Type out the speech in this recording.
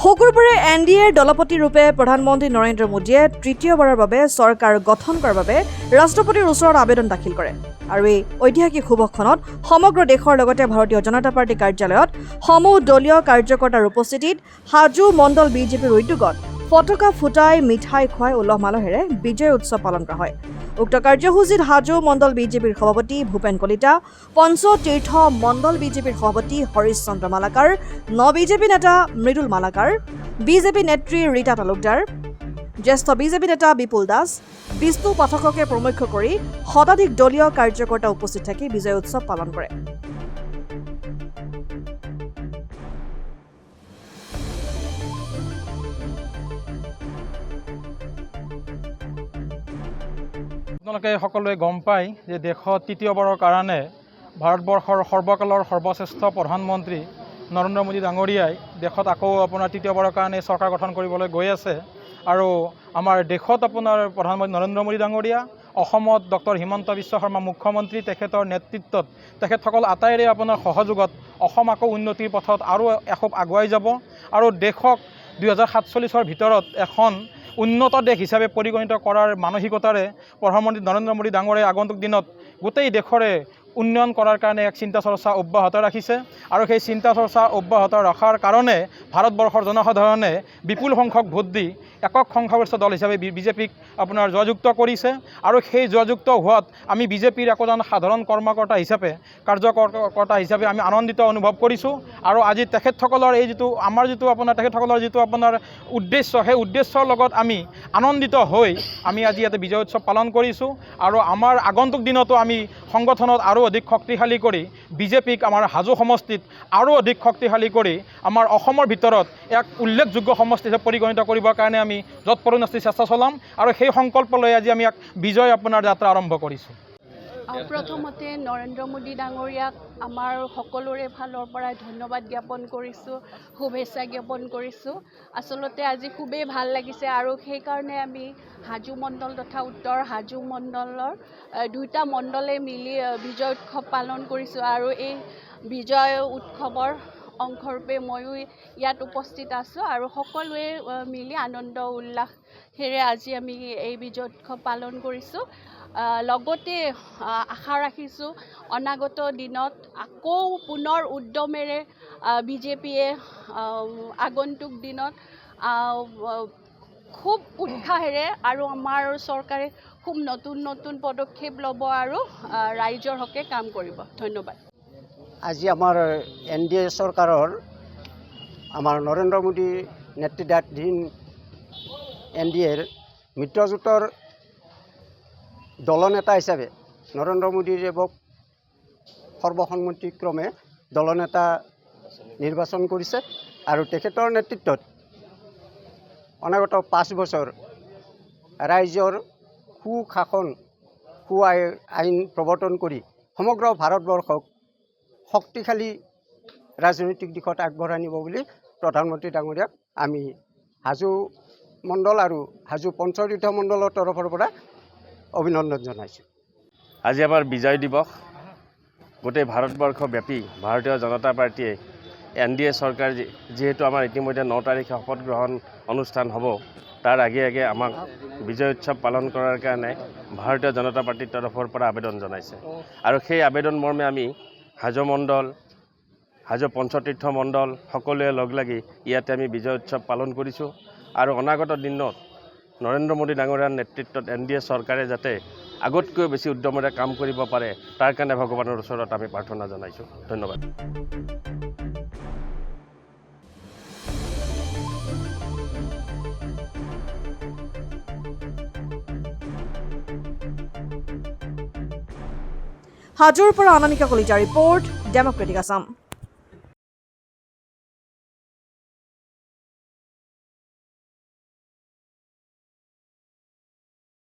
শুকুৰবাৰে এনডিএৰ দলপতি ৰূপে প্ৰধানমন্ত্ৰী নৰেন্দ্ৰ মোদীয়ে তৃতীয়বাৰৰ বাবে চৰকাৰ গঠন কৰাৰ বাবে ৰাষ্ট্ৰপতিৰ ওচৰত আবেদন দাখিল কৰে আৰু এই ঐতিহাসিক শুভক্ষণত সমগ্ৰ দেশৰ লগতে ভাৰতীয় জনতা পাৰ্টি কাৰ্যালয়ত সমূহ দলীয় কাৰ্যকৰ্তাৰ উপস্থিতিত হাজো মণ্ডল বিজেপিৰ উদ্যোগত ফটকা ফুটাই মিঠাই খুৱাই উলহ মালহেৰে বিজয় উৎসৱ পালন কৰা হয়। উক্ত কাৰ্যসূচীত হাজো মণ্ডল বিজেপিৰ সভাপতি ভূপেন কলিতা, পঞ্চতীৰ্থ মণ্ডল বিজেপিৰ সভাপতি হৰিশ চন্দ্ৰ মালাকাৰ, বিজেপি নেতা মৃদুল মালাকাৰ, বিজেপি নেত্ৰী ৰীতা তালুকদাৰ, জ্যেষ্ঠ বিজেপি নেতা বিপুল দাস, বিষ্ণু পাঠককে প্ৰমুখ্য কৰি শতাধিক দলীয় কাৰ্যকৰ্তা উপস্থিত থাকি বিজয় উৎসৱ পালন কৰে। আপোনালোকে সকলোৱে গম পায় যে দেশত তৃতীয়বাৰৰ কাৰণে ভাৰতবৰ্ষৰ সৰ্বকালৰ সৰ্বশ্ৰেষ্ঠ প্ৰধানমন্ত্ৰী নৰেন্দ্ৰ মোদী ডাঙৰীয়াই দেশত আকৌ আপোনাৰ তৃতীয়বাৰৰ কাৰণে চৰকাৰ গঠন কৰিবলৈ গৈ আছে আৰু আমাৰ দেশত আপোনাৰ প্ৰধানমন্ত্ৰী নৰেন্দ্ৰ মোদী ডাঙৰীয়া, অসমত ডক্টৰ হিমন্ত বিশ্ব শৰ্মা মুখ্যমন্ত্ৰী, তেখেতৰ নেতৃত্বত তেখেতসকল আটাইৰে আপোনাৰ সহযোগত অসম আকৌ উন্নতিৰ পথত আৰু এখোপ আগুৱাই যাব আৰু দেশক 2047 ভিতৰত এখন উন্নত দেশ হিচাপে পৰিগণিত কৰাৰ মানসিকতাৰে প্ৰধানমন্ত্ৰী নৰেন্দ্ৰ মোদী ডাঙৰীয়াই আগন্তুক দিনত গোটেই দেশৰে উন্নয়ন কৰাৰ কাৰণে এক চিন্তা চৰ্চা অব্যাহত ৰাখিছে আৰু সেই চিন্তা চৰ্চা অব্যাহত ৰখাৰ কাৰণে ভাৰতবৰ্ষৰ জনসাধাৰণে বিপুল সংখ্যক ভোট দি একক সংখ্যাগৰিষ্ঠ দল হিচাপে বিজেপিক আপোনাৰ জয়যুক্ত কৰিছে আৰু সেই জয়যুক্ত হোৱাত আমি বিজেপিৰ একোজন সাধাৰণ কৰ্মকৰ্তা হিচাপে কাৰ্যকৰ্তা হিচাপে আমি আনন্দিত অনুভৱ কৰিছোঁ আৰু আজি তেখেতসকলৰ এই তেখেতসকলৰ যিটো আপোনাৰ উদ্দেশ্য, সেই উদ্দেশ্যৰ লগত আমি আনন্দিত হৈ আমি আজি ইয়াতে বিজয় উৎসৱ পালন কৰিছোঁ আৰু আমাৰ আগন্তুক দিনতো আমি সংগঠনত আৰু অধিক শক্তিশালী কৰি বিজেপিক আমাৰ হাজো সমষ্টিত আৰু অধিক শক্তিশালী কৰি আমাৰ অসমৰ ভিতৰত এক উল্লেখযোগ্য সমষ্টি হিচাপে পৰিগণিত কৰিবৰ কাৰণে আমি যৎপৰোনাস্তি চেষ্টা চলাম আৰু সেই সংকল্প লৈ আজি আমি এক বিজয় আপোনাৰ যাত্ৰা আৰম্ভ কৰিছোঁ। প্ৰথমতে নৰেন্দ্ৰ মোদী ডাঙৰীয়াক আমাৰ সকলোৰে ফালৰ পৰাই ধন্যবাদ জ্ঞাপন কৰিছোঁ, শুভেচ্ছা জ্ঞাপন কৰিছোঁ। আচলতে আজি খুবেই ভাল লাগিছে আৰু সেইকাৰণে আমি হাজো মণ্ডল তথা উত্তৰ হাজো মণ্ডলৰ দুটা মণ্ডলে মিলি বিজয় উৎসৱ পালন কৰিছোঁ আৰু এই বিজয় উৎসৱৰ অংশৰূপে ময়ো ইয়াত উপস্থিত আছোঁ আৰু সকলোৱে মিলি আনন্দ উল্লাসেৰে আজি আমি এই বিজয় উৎসৱ পালন কৰিছোঁ। লগতে আশা ৰাখিছোঁ অনাগত দিনত আকৌ পুনৰ উদ্যমেৰে বিজেপিয়ে আগন্তুক দিনত খুব উৎসাহেৰে আৰু আমাৰ চৰকাৰে খুব নতুন পদক্ষেপ ল'ব আৰু ৰাইজৰ হকে কাম কৰিব। ধন্যবাদ। আজি আমাৰ এনডিএ চৰকাৰৰ আমাৰ নৰেন্দ্ৰ মোদী নেতৃত্বাধীন এনডিএৰ মিত্ৰজোঁটৰ দলনেতা হিচাপে নৰেন্দ্ৰ মোদীদেৱক সৰ্বসন্মতিক্ৰমে দলনেতা নিৰ্বাচন কৰিছে আৰু তেখেতৰ নেতৃত্বত অনাগত 5 বছৰ ৰাইজৰ সুশাসন আইন প্ৰৱৰ্তন কৰি সমগ্ৰ ভাৰতবৰ্ষক শক্তিশালী ৰাজনৈতিক দিশত আগবঢ়াই নিব বুলি প্ৰধানমন্ত্ৰী ডাঙৰীয়াক আমি হাজো মণ্ডল আৰু হাজো পঞ্চতীৰ্থ মণ্ডলৰ তৰফৰ পৰা অভিনন্দন জনাইছোঁ। আজি আমাৰ বিজয় দিৱস। গোটেই ভাৰতবৰ্ষব্যাপী ভাৰতীয় জনতা পাৰ্টীয়ে এনডিএ চৰকাৰ যিহেতু আমাৰ ইতিমধ্যে 9 তাৰিখে শপত গ্ৰহণ অনুষ্ঠান হ'ব, তাৰ আগে আমাক বিজয় উৎসৱ পালন কৰাৰ কাৰণে ভাৰতীয় জনতা পাৰ্টীৰ তৰফৰ পৰা আবেদন জনাইছে আৰু সেই আবেদন মৰ্মে আমি হাজো মণ্ডল, হাজো পঞ্চতীৰ্থ মণ্ডল সকলোৱে লগ লাগি ইয়াতে আমি বিজয় উৎসৱ পালন কৰিছোঁ আৰু অনাগত দিনত নৰেন্দ্ৰ মোদী ডাঙৰীয়াৰ নেতৃত্বত এনডিএ চৰকাৰে যাতে আগতকৈ বেছি উদ্যমেৰে কাম কৰিব পাৰে তাৰ কাৰণে ভগৱানৰ ওচৰত আমি প্ৰাৰ্থনা জনাইছোঁ। ধন্যবাদ। হাজোৰ পৰা অনামিকা কলিতাৰ ৰিপৰ্ট, ডেমক্ৰেটিক আছাম।